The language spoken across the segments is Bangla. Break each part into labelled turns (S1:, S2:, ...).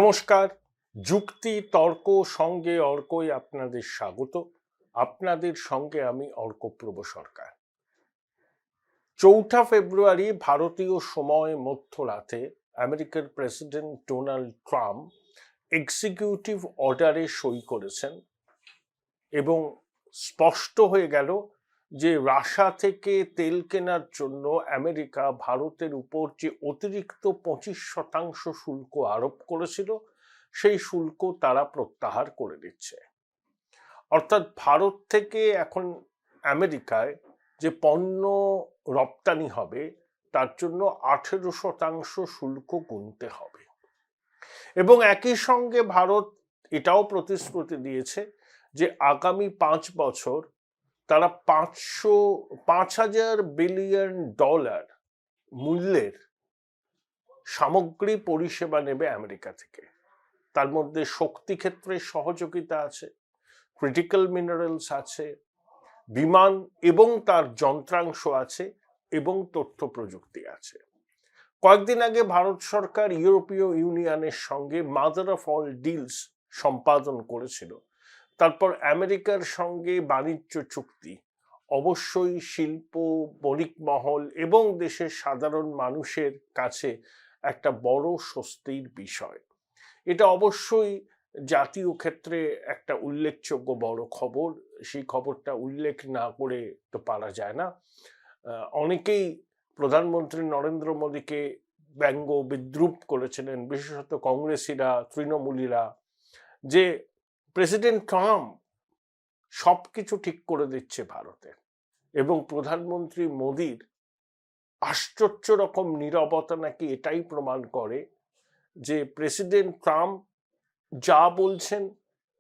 S1: নমস্কার। যুক্তি তর্ক সঙ্গে অর্কই আপনাদের স্বাগত। আপনাদের সঙ্গে আমি অর্কপ্রভ সরকার। 4 ফেব্রুয়ারি ভারতীয় সময় মধ্যরাতে আমেরিকার প্রেসিডেন্ট ডোনাল্ড ট্রাম্প এক্সিকিউটিভ অর্ডারে সই করেছেন এবং স্পষ্ট হয়ে গেল যে রাশিয়া থেকে তেল কেনার জন্য আমেরিকা ভারতের উপর যে অতিরিক্ত 25% শুল্ক আরোপ করেছিল সেই শুল্ক তারা প্রত্যাহার করে দিচ্ছে। অর্থাৎ ভারত থেকে এখন আমেরিকায় যে পণ্য রপ্তানি হবে তার জন্য 18% শুল্ক গুনতে হবে এবং একই সঙ্গে ভারত এটাও প্রতিশ্রুতি দিয়েছে যে আগামী 5 বছর তারা 5,000 বিলিয়ন ডলার মূল্যের সামগ্রী পরিষেবা নেবে আমেরিকা থেকে। তার মধ্যে শক্তি ক্ষেত্রে সহযোগিতা আছে, ক্রিটিক্যাল মিনারেলস আছে, বিমান এবং তার যন্ত্রাংশ আছে এবং তথ্য প্রযুক্তি আছে। কয়েকদিন আগে ভারত সরকার ইউরোপীয় ইউনিয়নের সঙ্গে মাদার অফ অল ডিলস সম্পাদন করেছিল। তারপর আমেরিকার সঙ্গে বাণিজ্য চুক্তি অবশ্যই শিল্প, বণিক মহল এবং দেশের সাধারণ মানুষের কাছে একটা বড় স্বস্তির বিষয়। এটা অবশ্যই জাতীয় ক্ষেত্রে একটা উল্লেখযোগ্য বড় খবর। সেই খবরটা উল্লেখ না করে তো পারা যায় না। অনেকেই প্রধানমন্ত্রী নরেন্দ্র মোদীকে ব্যঙ্গ বিদ্রুপ করেছিলেন, বিশেষত কংগ্রেসীরা, তৃণমূলীরা, যে প্রেসিডেন্ট ট্রাম্প সবকিছু ঠিক করে দিচ্ছে ভারতে এবং প্রধানমন্ত্রী মোদীর আশ্চর্য রকম নীরবতা নাকি এটাই প্রমাণ করে যে প্রেসিডেন্ট ট্রাম্প যা বলছেন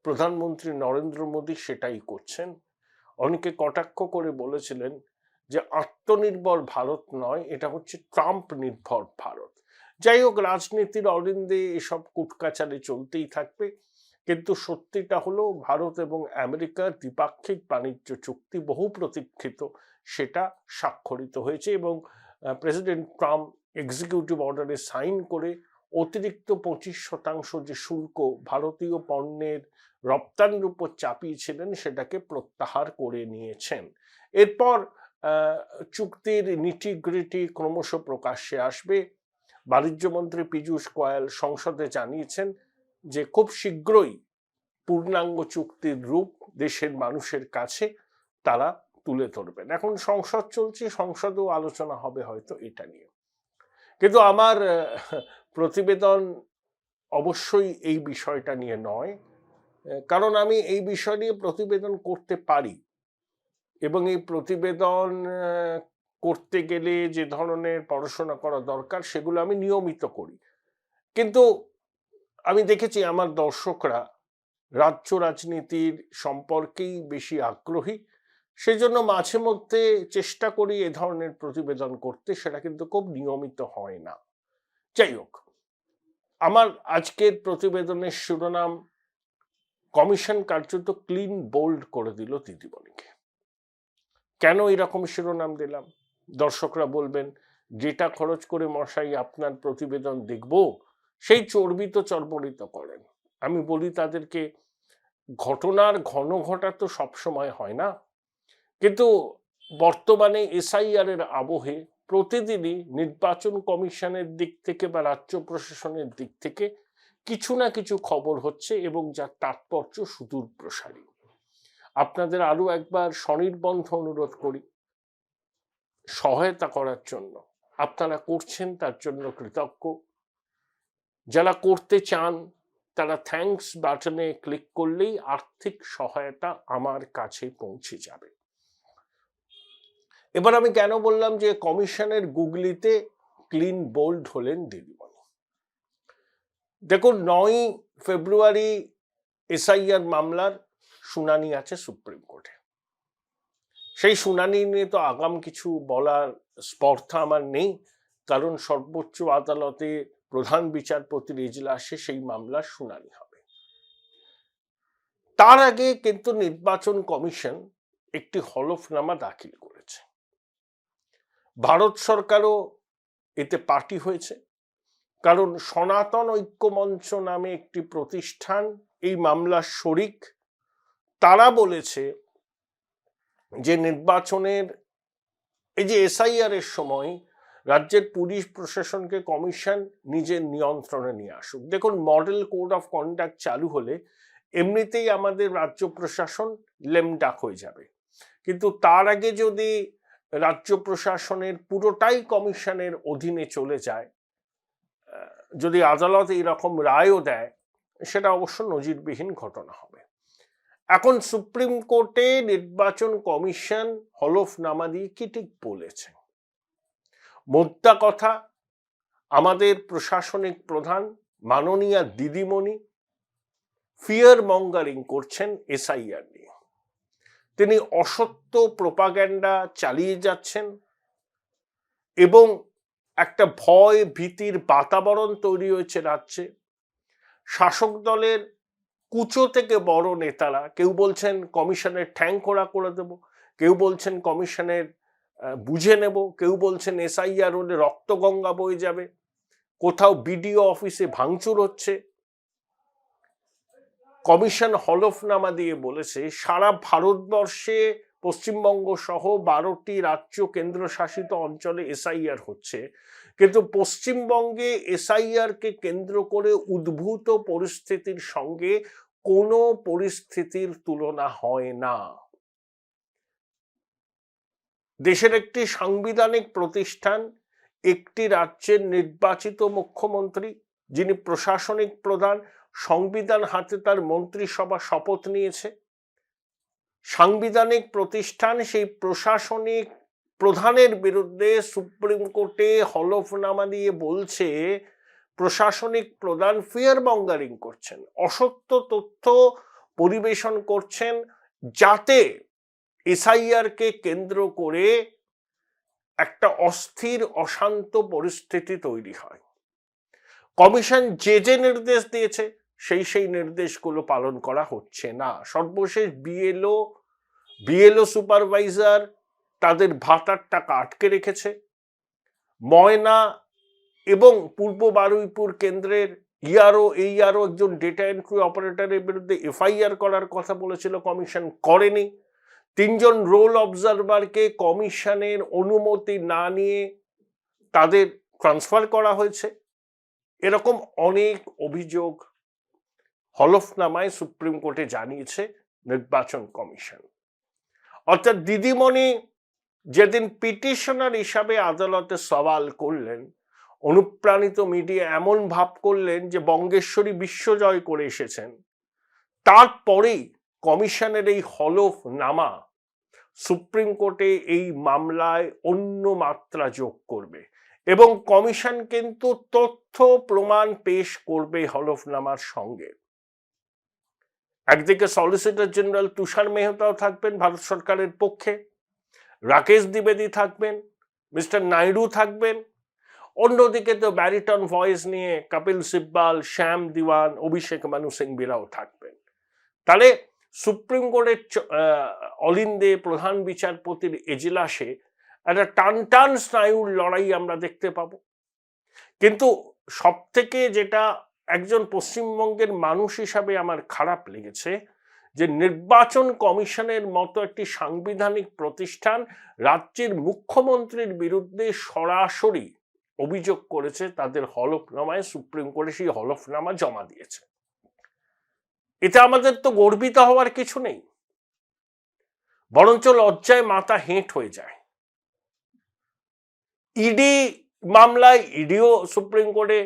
S1: প্রধানমন্ত্রী নরেন্দ্র মোদী সেটাই করছেন। অনেকে কটাক্ষ করে বলেছিলেন যে আত্মনির্ভর ভারত নয়, এটা হচ্ছে ট্রাম্প নির্ভর ভারত। যাই হোক, রাজনীতির অলিন্দে এসব কুটকাচারে চলতেই থাকবে, কিন্তু সত্যিটা হলো ভারত এবং আমেরিকার দ্বিপাক্ষিক বাণিজ্য চুক্তি বহু প্রতীক্ষিত, সেটা স্বাক্ষরিত হয়েছে এবং প্রেসিডেন্ট ট্রাম্প এক্সিকিউটিভ অর্ডারে সাইন করে অতিরিক্ত 25% যে শুল্ক ভারতীয় পণ্যের রপ্তানির উপর চাপিয়েছিলেন সেটাকে প্রত্যাহার করে নিয়েছেন। এরপর চুক্তির নিটিগ্রিটি ক্রমশ প্রকাশ্যে আসবে। বাণিজ্যমন্ত্রী পীযূষ গোয়েল সংসদে জানিয়েছেন যে খুব শীঘ্রই পূর্ণাঙ্গ চুক্তির রূপ দেশের মানুষের কাছে তারা তুলে ধরবেন। এখন সংসদ চলছে, সংসদেও আলোচনা হবে হয়তো এটা নিয়ে। কিন্তু আমার প্রতিবেদন অবশ্যই এই বিষয়টা নিয়ে নয়, কারণ আমি এই বিষয় নিয়ে প্রতিবেদন করতে পারি এবং এই প্রতিবেদন করতে গেলে যে ধরনের পড়াশোনা করা দরকার সেগুলো আমি নিয়মিত করি। কিন্তু আমি দেখেছি আমার দর্শকরা রাজ্য রাজনীতির সম্পর্কেই বেশি আগ্রহী, সেজন্য মাঝে মধ্যে চেষ্টা করি এ ধরনের প্রতিবেদন করতে, সেটা কিন্তু খুব নিয়মিত হয় না। যাই হোক, আমার আজকের প্রতিবেদনের শিরোনাম কমিশন কার্যত ক্লিন বোল্ড করে দিল দিদিমণিকে। কেন এরকম শিরোনাম দিলাম? দর্শকরা বলবেন, যেটা খরচ করে মশাই আপনার প্রতিবেদন দেখব সেই চর্বিত চর্বরিত করেন। আমি বলি তাদেরকে, ঘটনার ঘন ঘটা তো সবসময় হয় না, কিন্তু বর্তমানে এসআইআর এর আবহে প্রতিদিনই নির্বাচন কমিশনের দিক থেকে বা রাজ্য প্রশাসনের দিক থেকে কিছু না কিছু খবর হচ্ছে এবং যার তাৎপর্য সুদূর প্রসারী। আপনাদের আরো একবার স্বনির্বন্ধ অনুরোধ করি সহায়তা করার জন্য। আপনারা করছেন, তার জন্য কৃতজ্ঞ। যারা করতে চান তারা থ্যাঙ্কস বাটনে ক্লিক করলেই আর্থিক সহায়তা আমার কাছে পৌঁছে যাবে। এবার আমি কেন বললাম যে কমিশনের গুগলিতে ক্লিন বোল্ড হলেন দিদিমণি? দেখুন, 9 ফেব্রুয়ারি এসআইআর মামলার শুনানি আছে সুপ্রিম কোর্টে। সেই শুনানি নিয়ে তো আগাম কিছু বলার স্পর্ধা আমার নেই, কারণ সর্বোচ্চ আদালতে প্রধান বিচারপতির এজলাসে সেই মামলার শুনানি হবে। তার আগে কিন্তু নির্বাচন কমিশন একটি হলফনামা দাখিল করেছে। ভারত সরকারও এতে পার্টি হয়েছে। কারণ সনাতন ঐক্যমঞ্চ নামে একটি প্রতিষ্ঠান এই মামলার শরিক। তারা বলেছে যে নির্বাচনের এই যে এসআইআর এর সময় রাজ্যের পুলিশ প্রশাসনকে কমিশন নিজের নিয়ন্ত্রণে নিয়ে আসুক। দেখুন, মডেল কোড অফ কন্ডাক্ট চালু হলে এমনিতেই আমাদের রাজ্য প্রশাসন লেমডাক হয়ে যাবে, কিন্তু তার আগে যদি রাজ্য প্রশাসনের পুরোটাই কমিশনের অধীনে চলে যায়, যদি আদালত এইরকম রায়ও দেয়, সেটা অবশ্য নজিরবিহীন ঘটনা হবে। এখন সুপ্রিম কোর্টে নির্বাচন কমিশন হলফনামা দিয়ে কি ঠিক বলেছে? মোদ্দা কথা, আমাদের প্রশাসনিক প্রধান মাননীয়া দিদিমণি ফিয়ার মঙ্গারিং করছেন এসআইআর নিয়ে। তিনি অসত্য প্রোপাগ্যান্ডা চালিয়ে যাচ্ছেন এবং একটা ভয় ভীতির বাতাবরণ তৈরি হয়েছে রাজ্যে। শাসক দলের কুচো থেকে বড় নেতারা কেউ বলছেন কমিশনের ঠ্যাং খোড়া করে দেব, কেউ বলছেন কমিশনের বুঝে নেব, কেউ বলছেন এসআইআর হলে রক্তগঙ্গা বয়ে যাবে, কোথাও বিডিও অফিসে ভাঙচুর হচ্ছে। কমিশন হলফনামা দিয়ে বলেছে সারা ভারতবর্ষে পশ্চিমবঙ্গ সহ 12টি রাজ্য কেন্দ্রশাসিত অঞ্চলে এসআইআর হচ্ছে, কিন্তু পশ্চিমবঙ্গে এসআইআর কে কেন্দ্র করে উদ্ভূত পরিস্থিতির সঙ্গে কোনো পরিস্থিতির তুলনা হয় না। দেশের একটি সাংবিধানিক প্রতিষ্ঠান, একটি রাজ্যের নির্বাচিত মুখ্যমন্ত্রী যিনি প্রশাসনিক প্রধান, সংবিধান হাতে তার মন্ত্রিসভা শপথ নিয়েছে। সাংবিধানিক প্রতিষ্ঠান সেই প্রশাসনিক প্রধানের বিরুদ্ধে সুপ্রিম কোর্টে হলফনামা দিয়ে বলছে প্রশাসনিক প্রধান ফিয়ার মঙ্গারিং করছেন, অসত্য তথ্য পরিবেশন করছেন, যাতে এসআইআর কে কেন্দ্র করে একটা অস্থির অশান্ত পরিস্থিতি তৈরি হয়। কমিশন যে যে নির্দেশ দিয়েছে সেই নির্দেশগুলো পালন করা হচ্ছে না। সর্বশেষ বিএলও সুপারভাইজার তাদের ভাতার টাকা আটকে রেখেছে। ময়না এবং পূর্ব বারুইপুর কেন্দ্রের এইআরও একজন ডেটা এন্ট্রি অপারেটরের বিরুদ্ধে এফআইআর করার কথা বলেছিল, কমিশন করেনি। 3 জন রোল অবজারভারকে কমিশনের অনুমতি না নিয়ে তাদের ট্রান্সফার করা হয়েছে। এরকম অনেক অভিযোগ হলফনামায় সুপ্রিম কোর্টে জানিয়েছে নির্বাচন কমিশন। অর্থাৎ দিদিমণি যেদিন পিটিশনার হিসাবে আদালতে সওয়াল করলেন, অনুপ্রাণিত মিডিয়া এমন ভাব করলেন যে বঙ্গেশ্বরী বিশ্বজয় করে এসেছেন, তারপরেই কমিশনের এই হলফনামা সুপ্রিম কোর্টে এই মামলায় অন্য মাত্রা যোগ করবে এবং কমিশন কিন্তু তথ্য প্রমাণ পেশ করবে হলফনামার সঙ্গে। একদিকে সলিসিটর জেনারেল তুষার মেহতাও থাকবেন ভারত সরকারের পক্ষে, রাকেশ দ্বিবেদী থাকবেন, মিস্টার নাইডু থাকবেন, অন্যদিকে তো ব্যারিটন ভয়েস নিয়ে কপিল সিব্বাল, শ্যাম দিওয়ান, অভিষেক মানু সিংভিরাও থাকবেন। তাহলে সুপ্রিম কোর্টের অলিন্দে প্রধান বিচারপতির এজলাসে একটা টান স্নায়ুর লড়াই আমরা দেখতে পাবো। কিন্তু সব থেকে যেটা একজন পশ্চিমবঙ্গের মানুষ হিসাবে আমার খারাপ লেগেছে, যে নির্বাচন কমিশনের মতো একটি সাংবিধানিক প্রতিষ্ঠান রাজ্যের মুখ্যমন্ত্রীর বিরুদ্ধে সরাসরি অভিযোগ করেছে, তাদের হলফনামায় সুপ্রিম কোর্টে সেই হলফনামা জমা দিয়েছে। এতে আমাদের তো গর্বিত হওয়ার কিছু নেই, বরঞ্চ লজ্জায় মাথা হেঁট হয়ে যায়। ইডি মামলায় ইডিও সুপ্রিম কোর্টে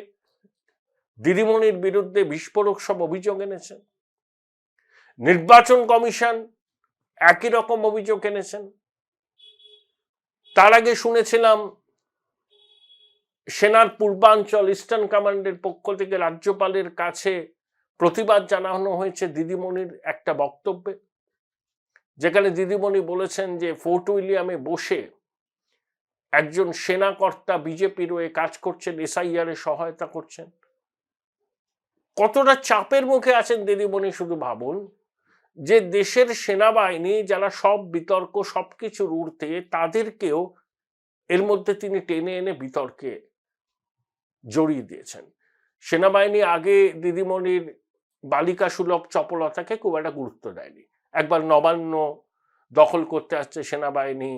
S1: দিদিমণির বিরুদ্ধে বিস্ফোরক সব অভিযোগ এনেছেন, নির্বাচন কমিশন একই রকম অভিযোগ এনেছেন। তার আগে শুনেছিলাম সেনার পূর্বাঞ্চল ইস্টার্ন কমান্ডের পক্ষ থেকে রাজ্যপালের কাছে প্রতিবাদ জানানো হয়েছে দিদিমণির একটা বক্তব্যে, যেখানে দিদিমণি বলেছেন যে ফোর্ট উইলিয়ামে বসে একজন সেনাকর্তা বিজেপির হয়ে কাজ করছেন, এসআইআর এ সহায়তা করছেন। কতটা চাপের মুখে আছেন দিদিমণি শুধু ভাবুন, যে দেশের সেনাবাহিনী যারা সব বিতর্ক সবকিছুর ঊর্ধ্বে, তাদেরকেও এর মধ্যে তিনি টেনে এনে বিতর্কে জড়িয়ে দিয়েছেন। সেনাবাহিনী আগে দিদিমণির বালিকা সুলভ চপলতাকে খুব একটা গুরুত্ব দেয়নি। একবার নবান্ন দখল করতে আসছে সেনাবাহিনী,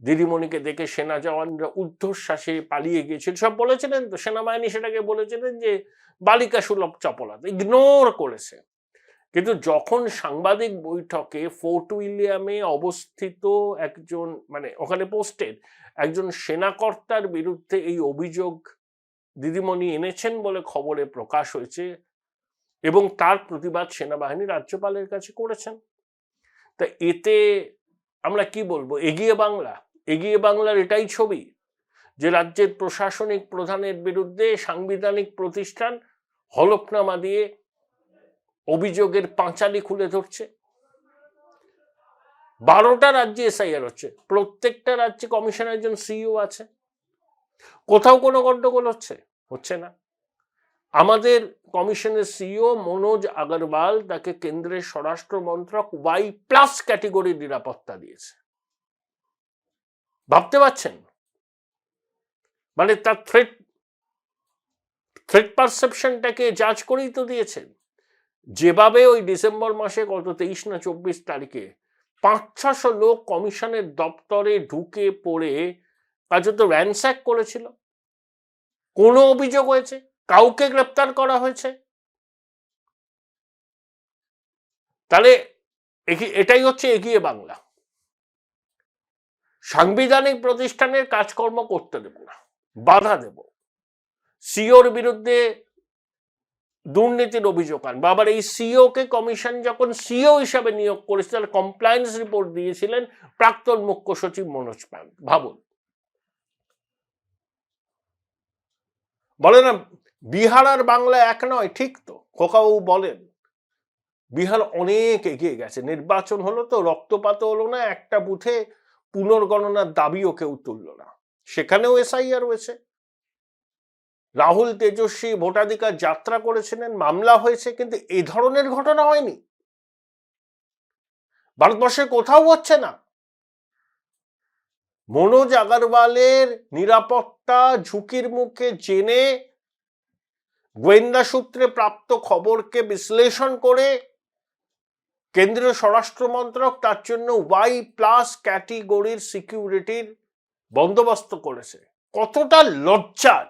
S1: দিদিমণিকে দেখে সেনা জওয়ানরা ঊর্ধ্বশ্বাসে পালিয়ে গিয়েছিল, সব বলেছিলেন তো। সেনাবাহিনী সেটাকে বলেছিলেন যে বালিকা সুলভ চপলতা, ইগনোর করেছে। কিন্তু যখন সাংবাদিক বৈঠকে ফোর্ট উইলিয়ামে অবস্থিত একজন, মানে ওখানে পোস্টেড একজন সেনাকর্তার বিরুদ্ধে এই অভিযোগ দিদিমণি এনেছেন বলে খবরে প্রকাশ হয়েছে, এবং তার প্রতিবাদ সেনাবাহিনী রাজ্যপালের কাছে করেছেন, তা এতে আমরা কি বলবো? এগিয়ে বাংলা? এগিয়ে বাংলার এটাই ছবি যে রাজ্যের প্রশাসনিক প্রধানের বিরুদ্ধে সাংবিধানিক প্রতিষ্ঠান হলফনামা দিয়ে অভিযোগের পাঁচালি খুলে ধরছে। 12টা রাজ্যে এসআইআর হচ্ছে, প্রত্যেকটা রাজ্যে কমিশনের একজন সিইও আছে, কোথাও কোনো গন্ডগোল হচ্ছে না। আমাদের কমিশনের সিইও মনোজ আগরওয়াল, তাকে কেন্দ্রের স্বরাষ্ট্র মন্ত্রক Y+ ক্যাটেগরির নিরাপত্তা দিয়েছে। ভাবতে পারছেন? মানে তার থ্রেট পারসেপশনটাকে জাজ করেই তো দিয়েছেন। যেভাবে ওই ডিসেম্বর মাসে গত 23 না 24 তারিখে 500-600 লোক কমিশনের দপ্তরে ঢুকে পড়ে কার্যত র্যানস্যাক করেছিল, কোনো অভিযোগ হয়েছে? কাউকে গ্রেপ্তার করা হয়েছে? তাহলে এটাই হচ্ছে এগিয়ে বাংলা। সাংবিধানিক প্রতিষ্ঠানের কাজকর্ম করতে দেব না, বাধা দেব। সিওর বিরুদ্ধে দুর্নীতির অভিযোগ আনবো। আবার এই সিও কে কমিশন যখন সিও হিসাবে নিয়োগ করেছে, তাহলে কমপ্লায়েন্স রিপোর্ট দিয়েছিলেন প্রাক্তন মুখ্য সচিব মনোজ পান্ত। ভাবুন, বলে না বিহার আর বাংলা এক নয়, ঠিক তো খোকাবাবু বলেন। বিহার অনেক এগিয়ে গেছে, নির্বাচন হলো তো, রক্তপাত হলো না, একটা বুথে পুনর্গণনার দাবিও কেউ তুলল না, সেখানেও এসআইআর রয়েছে। রাহুল তেজস্বী ভোটাধিকার যাত্রা করেছিলেন, মামলা হয়েছে, কিন্তু এই ধরনের ঘটনা হয়নি। ভারতবর্ষে কোথাও হচ্ছে না। মনোজ আগরওয়ালের নিরাপত্তা ঝুঁকির মুখে জেনে গোয়েন্দা সূত্রে প্রাপ্ত খবরকে বিশ্লেষণ করে কেন্দ্রীয় স্বরাষ্ট্র মন্ত্রক তার জন্য Y+ ক্যাটেগরির সিকিউরিটির বন্দোবস্ত করেছে। কতটা লজ্জার!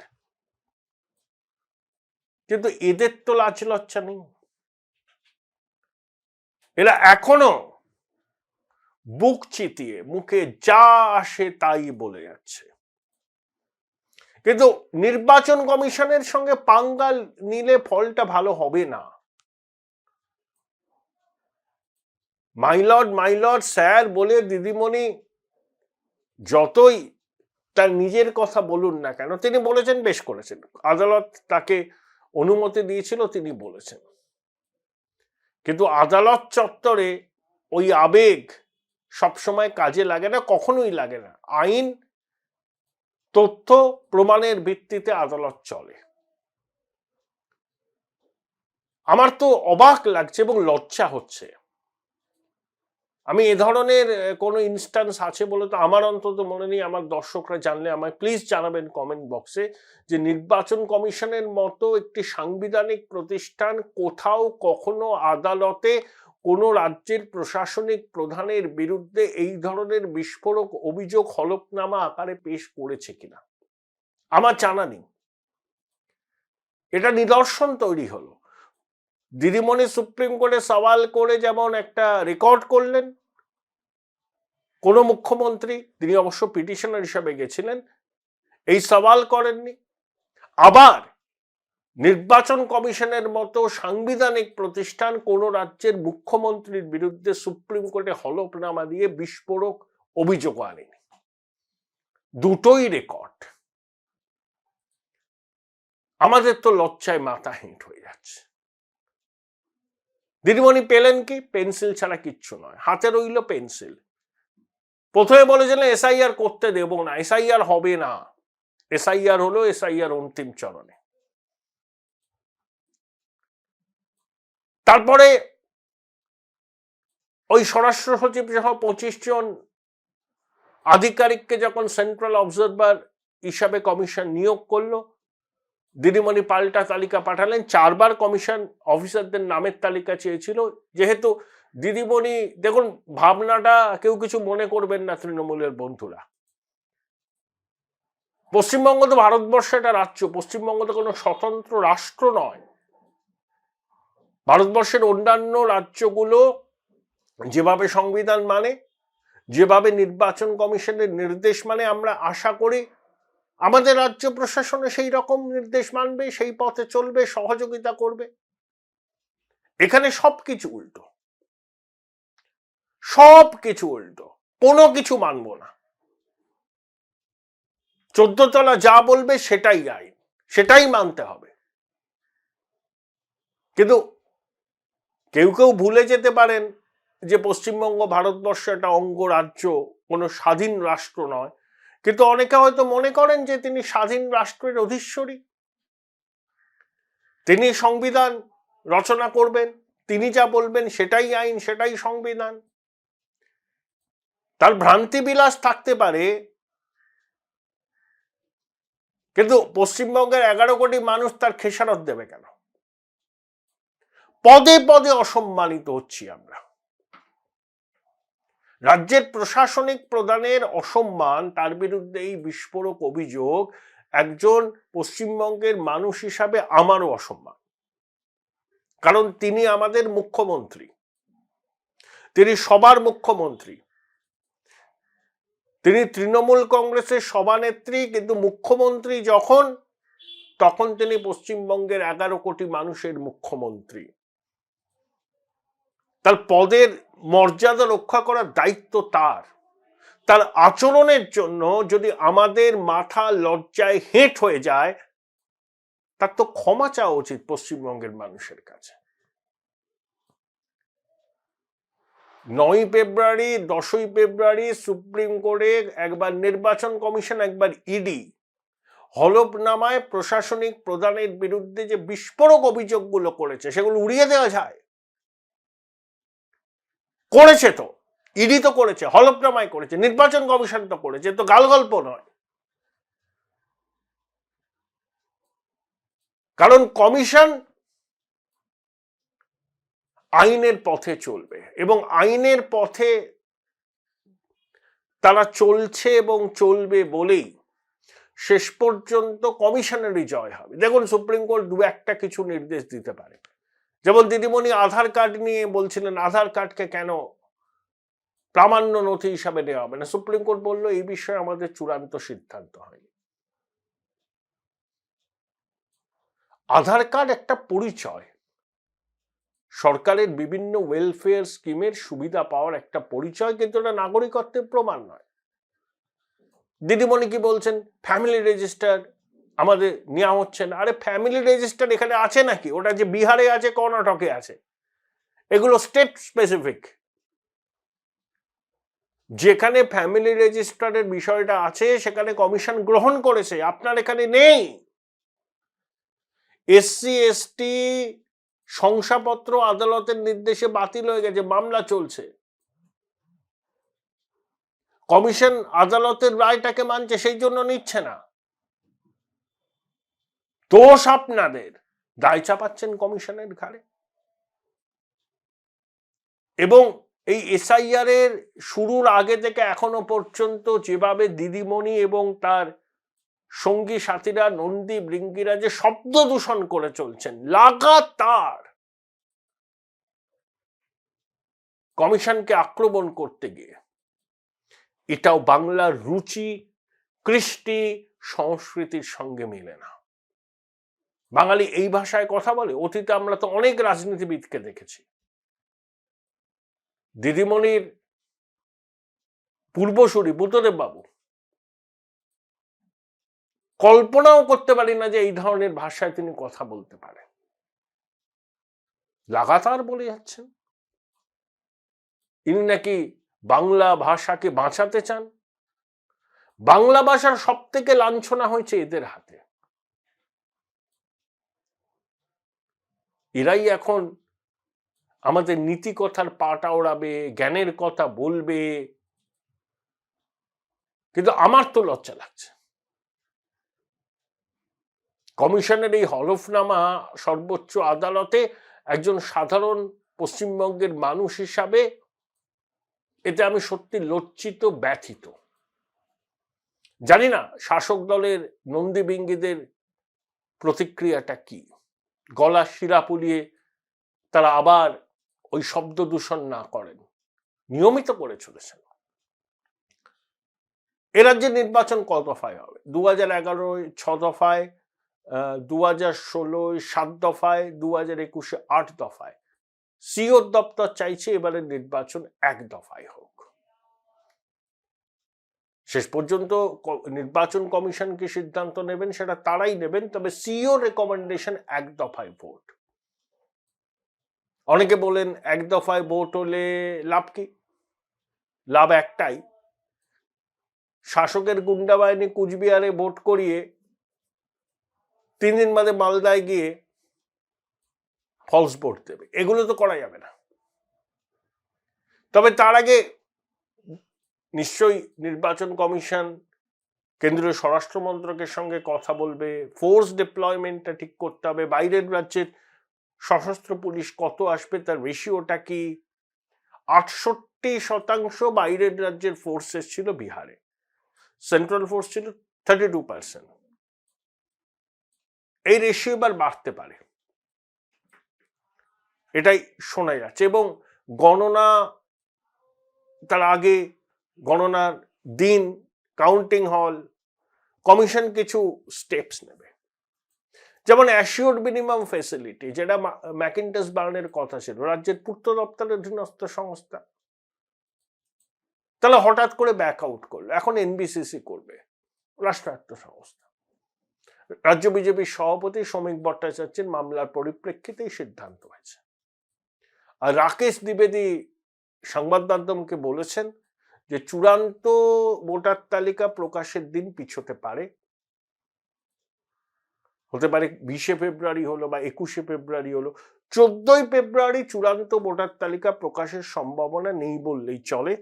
S1: কিন্তু এদের তো লাজ লজ্জা নেই। এরা এখনো বুক চিতিয়ে মুখে যা আসে তাই বলে যাচ্ছে। কিন্তু নির্বাচন কমিশনের সঙ্গে পাঙ্গা নিলে ফলটা ভালো হবে না। মাইলর্ড স্যার বলে দিদিমণি যতই তার নিজের কথা বলুন না কেন, তিনি বলেছেন, বেশ করেছেন, আদালত তাকে অনুমতি দিয়েছিল, তিনি বলেছেন। কিন্তু আদালত চত্বরে ওই আবেগ সবসময় কাজে লাগে না, কখনোই লাগে না। আইন, তথ্য, প্রমাণের ভিত্তিতে আদালত চলে। আমার তো অবাক লাগছে এবং লজ্জা হচ্ছে। আমি এ ধরনের কোনো ইনস্ট্যান্স আছে বলে তো আমার অন্তত মনে নেই। আমার দর্শকরা জানলে আমায় প্লিজ জানাবেন কমেন্ট বক্সে, যে নির্বাচন কমিশনের মতো একটি সাংবিধানিক প্রতিষ্ঠান কোথাও কখনো আদালতে কোনো রাজ্যের প্রশাসনিক প্রধানের বিরুদ্ধে এই ধরনের বিস্ফোরক অভিযোগ হলফনামা আকারে পেশ করেছে কিনা আমার জানা নেই। এটা নিদর্শন তৈরি হলো। দিদিমণি সুপ্রিম কোর্টে সওয়াল করে যেমন একটা রেকর্ড করলেন, কোন মুখ্যমন্ত্রী, তিনি অবশ্য পিটিশনার হিসাবে গেছিলেন, এই সওয়াল করেননি। আবার নির্বাচন কমিশনের মতো সাংবিধানিক প্রতিষ্ঠান কোন রাজ্যের মুখ্যমন্ত্রীর বিরুদ্ধে সুপ্রিম কোর্টে হলফনামা দিয়ে বিস্ফোরক অভিযোগ আনেনি। দুটোই রেকর্ড। আমাদের তো লজ্জায় মাথা হেঁট হয়ে যাচ্ছে। দিদিমণি পেলেন কি? পেন্সিল ছাড়া কিচ্ছু নয়, হাতে রইল পেন্সিল। প্রথমে বলেছিলেন এসআইআর করতে দেব না, এসআইআর হবে না। এসআইআর হলো, এসআইআর অন্তিম চরণে। তারপরে ওই স্বরাষ্ট্র সচিব সহ 25 জন আধিকারিককে যখন সেন্ট্রাল অবজারভার হিসাবে কমিশন নিয়োগ করলো, দিদিমণি পাল্টা তালিকা পাঠালেন, 4বার কমিশন অফিসারদের নামের তালিকা চেয়েছিল। যেহেতু দিদিমণি, দেখুন ভাবনাটা কেউ কিছু মনে করবেন না তৃণমূলের বন্ধুরা, পশ্চিমবঙ্গ তো ভারতবর্ষ একটা রাজ্য, পশ্চিমবঙ্গ তো কোনো স্বতন্ত্র রাষ্ট্র নয়। ভারতবর্ষের অন্যান্য রাজ্যগুলো যেভাবে সংবিধান মানে, যেভাবে নির্বাচন কমিশনের নির্দেশ মানে, আমরা আশা করি আমাদের রাজ্য প্রশাসনে সেই রকম নির্দেশ মানবে, সেই পথে চলবে, সহযোগিতা করবে। এখানে সবকিছু উল্টো, সবকিছু উল্টো, কোনো কিছু মানবো না। 14 তলা যা বলবে সেটাই আইন, সেটাই মানতে হবে। কিন্তু কেউ কেউ ভুলে যেতে পারেন যে পশ্চিমবঙ্গ ভারতবর্ষ একটা অঙ্গরাজ্য, কোনো স্বাধীন রাষ্ট্র নয়। কিন্তু অনেকে হয়তো মনে করেন যে তিনি স্বাধীন রাষ্ট্রের অধীশ্বরী, তিনি সংবিধান রচনা করবেন, তিনি যা বলবেন সেটাই আইন, সেটাই সংবিধান। তার ভ্রান্তি বিলাস থাকতে পারে, কিন্তু পশ্চিমবঙ্গের 11 কোটি মানুষ তার খেসারত দেবে কেন? পদে পদে অসম্মানিত হচ্ছি আমরা। রাজ্যের প্রশাসনিক প্রধানের অসম্মান, তার বিরুদ্ধে এই বিস্ফোরক অভিযোগ, একজন পশ্চিমবঙ্গের মানুষ হিসাবে আমারও অসম্মান। কারণ তিনি আমাদের মুখ্যমন্ত্রী, তিনি সবার মুখ্যমন্ত্রী, তিনি তৃণমূল কংগ্রেসের সভানেত্রী, কিন্তু মুখ্যমন্ত্রী যখন, তখন তিনি পশ্চিমবঙ্গের 11 কোটি মানুষের মুখ্যমন্ত্রী। তার পদের মর্যাদা রক্ষা করার দায়িত্ব তার। তার আচরণের জন্য যদি আমাদের মাথা লজ্জায় হেঁট হয়ে যায়, তার তো ক্ষমা চাওয়া উচিত পশ্চিমবঙ্গের মানুষের কাছে। 9ই ফেব্রুয়ারি, 10ই ফেব্রুয়ারি সুপ্রিম কোর্টে একবার নির্বাচন কমিশন, একবার ইডি হলফনামায় প্রশাসনিক প্রধানের বিরুদ্ধে যে বিস্ফোরক অভিযোগগুলো করেছে, সেগুলো উড়িয়ে দেওয়া যায়? করেছে তো, ইডি তো করেছে, হলফনামায় করেছে, নির্বাচন কমিশন তো করেছে, তো গালগল্প নয়। কারণ কমিশন আইনের পথে চলবে, এবং আইনের পথে তারা চলছে এবং চলবে বলেই শেষ পর্যন্ত কমিশনেরই জয় হবে। দেখুন সুপ্রিম কোর্ট দু একটা কিছু নির্দেশ দিতে পারে, যেমন দিদিমণি আধার কার্ড নিয়ে বলছিলেন আধার কার্ডকে কেন প্রামাণ্য নথি হিসাবে নেওয়া হবে না। সুপ্রিম কোর্ট বললো এই বিষয়ে আমাদের চূড়ান্ত সিদ্ধান্ত হয়নি। আধার কার্ড একটা পরিচয়, সরকারের বিভিন্ন ওয়েলফেয়ার স্কিমের সুবিধা পাওয়ার একটা পরিচয়, কিন্তু এটা নাগরিকত্বের প্রমাণ নয়। দিদিমণি কি বলছেন, ফ্যামিলি রেজিস্টার আমাদের নেওয়া হচ্ছে না। আরে ফ্যামিলি রেজিস্টার এখানে আছে নাকি? ওটা যে বিহারে আছে, কর্ণাটকে আছে, এগুলো স্টেট স্পেসিফিক। যেখানে ফ্যামিলি রেজিস্টারের বিষয়টা আছে সেখানে কমিশন গ্রহণ করেছে, আপনার এখানে নেই। এসসি এসটি শংসাপত্র আদালতের নির্দেশে বাতিল হয়ে গেছে, মামলা চলছে, কমিশন আদালতের রায়টাকে মানছে, সেই জন্য নিচ্ছে না। দোষ আপনাদের, দায় চাপাচ্ছেন কমিশনের ঘাড়ে। এবং এই এসআইআর এর শুরুর আগে থেকে এখনো পর্যন্ত যেভাবে দিদিমণি এবং তার সঙ্গী সাথীরা, নন্দী বৃঙ্গিরা যে শব্দ দূষণ করে চলছেন লাগাতার কমিশনকে আক্রমণ করতে গিয়ে, এটাও বাংলার রুচি, কৃষ্টি, সংস্কৃতির সঙ্গে মিলে না। বাঙালি এই ভাষায় কথা বলে? অতীতে আমরা তো অনেক রাজনীতিবিদকে দেখেছি। দিদিমণির পূর্বসূরি বুদ্ধদেব বাবু, কল্পনাও করতে পারি না যে এই ধরনের ভাষায় তিনি কথা বলতে পারেন। লাগাতার বলে যাচ্ছেন ইনি নাকি বাংলা ভাষাকে বাঁচাতে চান। বাংলা ভাষার সব থেকে লাঞ্ছনা হয়েছে এদের হাতে। এরাই এখন আমাদের নীতি কথার পাটা ওড়াবে, জ্ঞানের কথা বলবে। কিন্তু আমার তো লজ্জা লাগছে, কমিশনের এই হলফনামা সর্বোচ্চ আদালতে একজন সাধারণ পশ্চিমবঙ্গের মানুষ হিসাবে এতে আমি সত্যি লজ্জিত, ব্যথিত। জানি না শাসক দলের নন্দীবিঙ্গীদের প্রতিক্রিয়াটা কি, গলা শিরা পুলিয়ে তারা আবার ওই শব্দ দূষণ না করেন, নিয়মিত করে চলেছেন। এ রাজ্যের নির্বাচন কত দফায় হবে? 2011 6 দফায়, 2016 7 দফায়, 2021 8 দফায়। সিওর দপ্তর চাইছে এবারের নির্বাচন 1 দফায় হোক। শেষ পর্যন্ত নির্বাচন কমিশন কি সিদ্ধান্ত নেবেন সেটা তারাই নেবেন, তবে সিও রেকমেন্ডেশন 1 দফায় ভোট। অনেকে বলেন 1 দফায় ভোট হলে লাভ কি? লাভ একটাই, শাসকের গুন্ডা বাহিনী কুচবিহারে ভোট করিয়ে 3 দিন বাদে মালদায় গিয়ে ফলস ভোট দেবে। এগুলো তো করা যাবে না। তবে তার আগে নিশ্চয়ই নির্বাচন কমিশন কেন্দ্রীয় স্বরাষ্ট্র মন্ত্রকের সঙ্গে কথা বলবে, ফোর্স ডিপ্লয়মেন্টটা ঠিক করতে হবে, বাইরের রাজ্যের সশস্ত্র পুলিশ কত আসবে, তার রেশিওটা কি। 68% বাইরের রাজ্যের ফোর্সেস ছিল বিহারে, সেন্ট্রাল ফোর্স ছিল 32%। এই রেশিও এবার বাড়তে পারে, এটাই শোনা যাচ্ছে। এবং গণনা তার আগে, গণনার দিন, কাউন্টিং হল, কমিশন কিছু স্টেপস নেবে, যেমন অ্যাসিওর্ড মিনিমাম ফ্যাসিলিটি, যেটা ম্যাকিন্টাস বার্নের কথা ছিল, রাজ্যের পূর্ত দপ্তরের অধীনস্থ সংস্থা, তাহলে হঠাৎ করে ব্যাক আউট করলো, এখন এনবিসিসি করবে, রাষ্ট্রায়ত্ত সংস্থা। রাজ্য বিজেপির সভাপতি শ্রমিক ভট্টাচার্যের মামলার পরিপ্রেক্ষিতেই সিদ্ধান্ত হয়েছে। আর রাকেশ দ্বিবেদী সংবাদ মাধ্যমকে বলেছেন যে চূড়ান্ত ভোটার তালিকা প্রকাশের দিন পিছোতে পারে, হতে পারে 20 ফেব্রুয়ারি হলো বা 21 ফেব্রুয়ারি হলো, 14 ফেব্রুয়ারি চূড়ান্ত ভোটার তালিকা প্রকাশের সম্ভাবনা নেই বললেই চলে।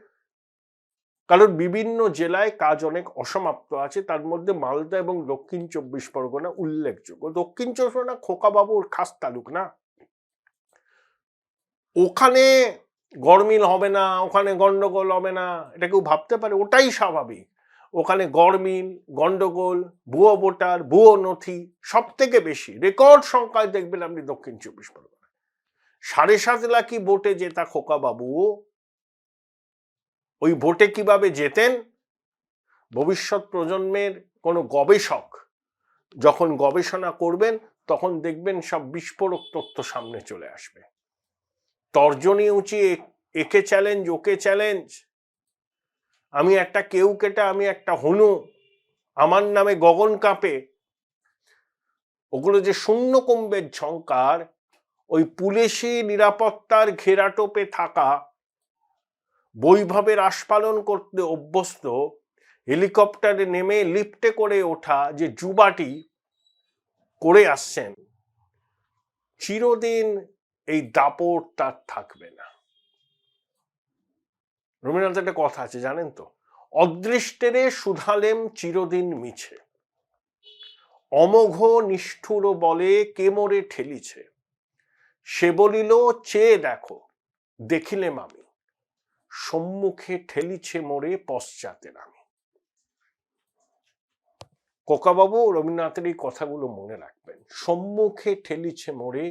S1: কারণ বিভিন্ন জেলায় কাজ অনেক অসমাপ্ত আছে, তার মধ্যে মালদা এবং দক্ষিণ 24 পরগনা উল্লেখযোগ্য। দক্ষিণ 24 পরগনা খোকাবাবুর খাস তালুক না, ওখানে গরমিল হবে না, ওখানে গন্ডগোল হবে না, এটা কেউ ভাবতে পারে? ওটাই স্বাভাবিক। ওখানে গরমিল, গন্ডগোল, ভুয়ো ভোটার, ভুয়ো নথি সব থেকে বেশি, রেকর্ড সংখ্যায় দেখবেন আপনি দক্ষিণ 24 পরগনা। 7.5 লাখ ভোটে জেতা খোকাবাবু ওই ভোটে কিভাবে জেতেন, ভবিষ্যৎ প্রজন্মের কোনো গবেষক যখন গবেষণা করবেন তখন দেখবেন সব বিস্ফোরক তথ্য সামনে চলে আসবে। তর্জনী উঁচিয়ে একে চ্যালেঞ্জ, ওকে চ্যালেঞ্জ, আমি একটা কেউ কেটা, আমি একটা হনু, আমার নামে গগন কাঁপে, ওগুলো যে শূন্য কুম্ভের ঝংকার, ওই পুলিশি নিরাপত্তার ঘেরাটোপে থাকা, বৈভবের আস্পালন করতে অভ্যস্ত, হেলিকপ্টারে নেমে লিফটে করে ওঠা যে যুবাটি করে আসছেন, চিরদিন এই দাপট তার থাকবে না। রবীন্দ্রনাথ একটা কথা আছে জানেন তো, অদৃষ্টেরে সুধালেম চিরদিন মিছে, অমোঘ নিষ্ঠুর বলে কে মোরে ঠেলিছে, সে বলিল চেয়ে দেখো, দেখিলেম আমি, সম্মুখে ঠেলিছে মোরে পশ্চাতের আমি। কোকাবাবু রবীন্দ্রনাথের এই কথাগুলো মনে রাখবেন, সম্মুখে ঠেলিছে মোরে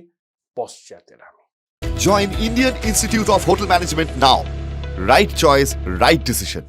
S1: পশ্চাতের আমি।
S2: Join Indian Institute of Hotel Management now. Right choice, right decision.